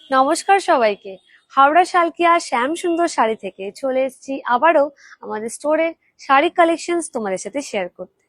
নমস্কার সবাইকে। হাওড়া শালকিয়া শ্যাম সুন্দর শাড়ি থেকে চলে এসেছি আবারও আমাদের স্টোরের শাড়ি কালেকশনস তোমাদের সাথে শেয়ার করতে।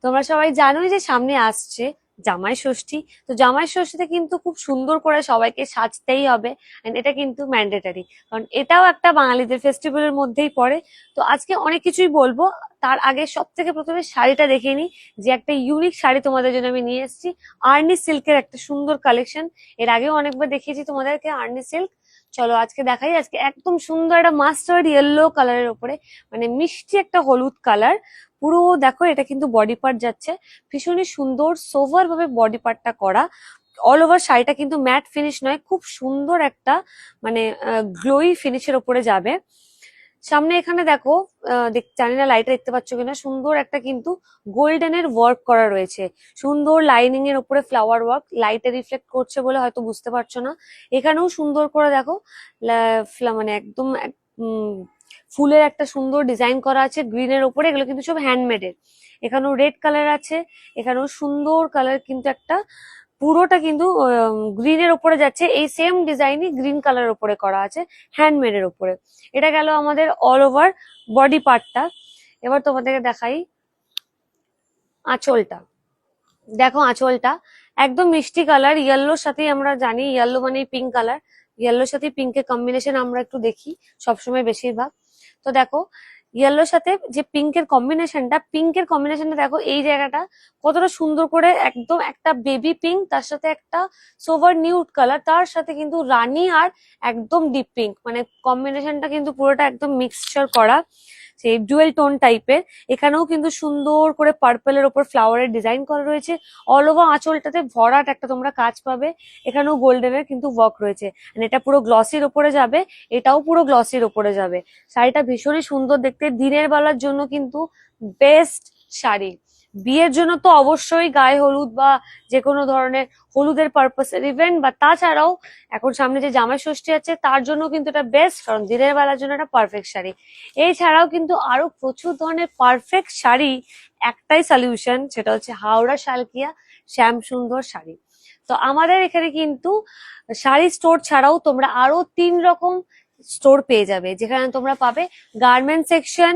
তোমরা সবাই জানোই যে সামনে আসছে জামাই ষষ্ঠী। তো জামাই ষষ্ঠীতে কিন্তু খুব সুন্দর করে সবাইকে সাজতেই হবে, এন্ড এটা কিন্তু ম্যান্ডেটারি, কারণ এটাও একটা বাঙালিদের ফেস্টিভ্যালের মধ্যেই পড়ে। তো আজকে অনেক কিছুই বলবো, তার আগে সব থেকে প্রথমে শাড়িটা দেখে নিই, যে একটা ইউনিক শাড়ি তোমাদের জন্য আমি নিয়ে এসেছি। আর্নি সিল্কের একটা সুন্দর কালেকশন, এর আগেও অনেকবার দেখিয়েছি তোমাদেরকে আর্নি সিল্ক। চলো আজকে দেখাই। আজকে একদম সুন্দর একটা মাস্টার্ড ইয়েলো কালারের উপরে, মানে মিষ্টি একটা হলুদ কালার। পুরো দেখো, এটা কিন্তু বডি পার্ট যাচ্ছে, ভীষণই সুন্দর সোভার ভাবে বডি পার্টটা করা। অল ওভার শাড়িটা কিন্তু ম্যাট ফিনিশ নয়, খুব সুন্দর একটা মানে গ্লোই ফিনিশের উপরে যাবে। সামনে এখানে দেখো, জানি না লাইটে দেখতে পাচ্ছ কিনা, সুন্দর একটা কিন্তু গোল্ডেনের ওয়ার্ক করা রয়েছে। সুন্দর লাইনিং এর উপরে ফ্লাওয়ার ওয়ার্ক, লাইটে রিফ্লেক্ট করছে বলে হয়তো বুঝতে পারছো না। এখানেও সুন্দর করে দেখো, মানে একদম ফুলের একটা সুন্দর ডিজাইন করা আছে গ্রিনের উপরে। এগুলো কিন্তু সব হ্যান্ডমেডের। এখানেও রেড কালার আছে, এখানেও সুন্দর কালার, কিন্তু একটা পুরোটা কিন্তু গ্রিনের উপরে যাচ্ছে। এই সেম ডিজাইনই গ্রিন কালারের উপরে করা আছে, হ্যান্ডমেডের উপরে। এটা গেল আমাদের অল ওভার বডি পার্টটা। এবার তোমাদেরকে দেখাই আঁচলটা। দেখো আঁচলটা একদম মিষ্টি কালার, ইয়েলোর সাথেই, আমরা জানি ইয়েলো মানে পিঙ্ক কালার, ইয়েলোর সাথে পিঙ্কের কম্বিনেশন আমরা একটু দেখি সবসময় বেশিরভাগ। তো দেখো ইয়েলোর সাথে যে পিঙ্কের কম্বিনেশনটা দেখো, এই জায়গাটা কতটা সুন্দর করে, একদম একটা বেবি পিঙ্ক, তার সাথে একটা সোভার নিউড কালার, তার সাথে কিন্তু রানী আর একদম ডিপ পিঙ্ক, মানে কম্বিনেশনটা কিন্তু পুরোটা একদম মিক্সচার করা, সেই ডুয়েল টোন টাইপের। এখানেও কিন্তু সুন্দর করে পার্পেলের ওপর ফ্লাওয়ারের ডিজাইন করা রয়েছে। অল ওভার আঁচলটাতে ভরাট একটা তোমরা কাজ পাবে। এখানেও গোল্ডেনের কিন্তু ওয়ার্ক রয়েছে। এটা পুরো গ্লসির ওপরে যাবে, এটাও পুরো গ্লসির ওপরে যাবে। শাড়িটা ভীষণই সুন্দর দেখতে, দিনের বেলার জন্য কিন্তু বেস্ট শাড়ি। বিয়ের জন্য তো অবশ্যই, গায়ে হলুদ বা যে কোনো ধরনের হলুদের পারপাসের ইভেন্ট, বা তাছাড়াও এখন সামনে যে জামাই ষষ্ঠী আছে তার জন্য কিন্তু এটা বেস্ট, কারণ দিনের বেলার জন্য এটা পারফেক্ট শাড়ি। এছাড়াও কিন্তু আরো প্রচুর ধরনের পারফেক্ট শাড়ি, একটাই সলিউশন, সেটা হচ্ছে হাওড়া শালকিয়া শ্যাম সুন্দর শাড়ি। তো আমাদের এখানে কিন্তু শাড়ি স্টোর ছাড়াও তোমরা আরো 3 রকম স্টোর পেয়ে যাবে, যেখানে তোমরা পাবে গার্মেন্ট সেকশন,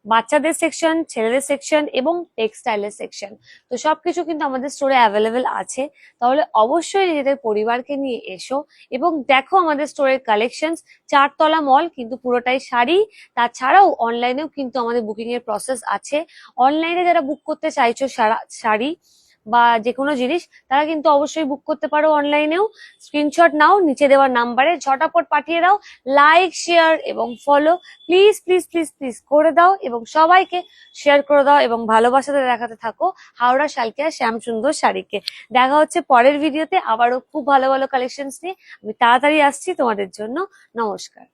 বাচ্চাদের সেকশন, ছেলেদের সেকশন এবং টেক্সটাইলের সেকশন। তো সবকিছু কিন্তু আমাদের স্টোরে অ্যাভেলেবেল আছে। তাহলে অবশ্যই নিজেদের পরিবারকে নিয়ে এসো এবং দেখো আমাদের স্টোরের কালেকশনস। 4 তলা মল, কিন্তু পুরোটাই শাড়ি। তাছাড়াও অনলাইনেও কিন্তু আমাদের বুকিং এর প্রসেস আছে। অনলাইনে যারা বুক করতে চাইছো শাড়ি বা যে কোনো জিনিস, তারা কিন্তু অবশ্যই বুক করতে পারো অনলাইনেও। স্ক্রিনশট নাও, নিচে দেওয়ার নাম্বারে ঝটাপট পাঠিয়ে দাও। লাইক, শেয়ার এবং follow please please please please করে দাও, এবং সবাইকে শেয়ার করে দাও, এবং ভালোবাসাতে দেখাতে থাকো হাওড়া শালকিয়া শ্যাম সুন্দর শাড়িকে। দেখা হচ্ছে পরের ভিডিওতে আবারও খুব ভালো ভালো কালেকশনস নিয়ে। আমি তাড়াতাড়ি আসছি তোমাদের জন্য। নমস্কার।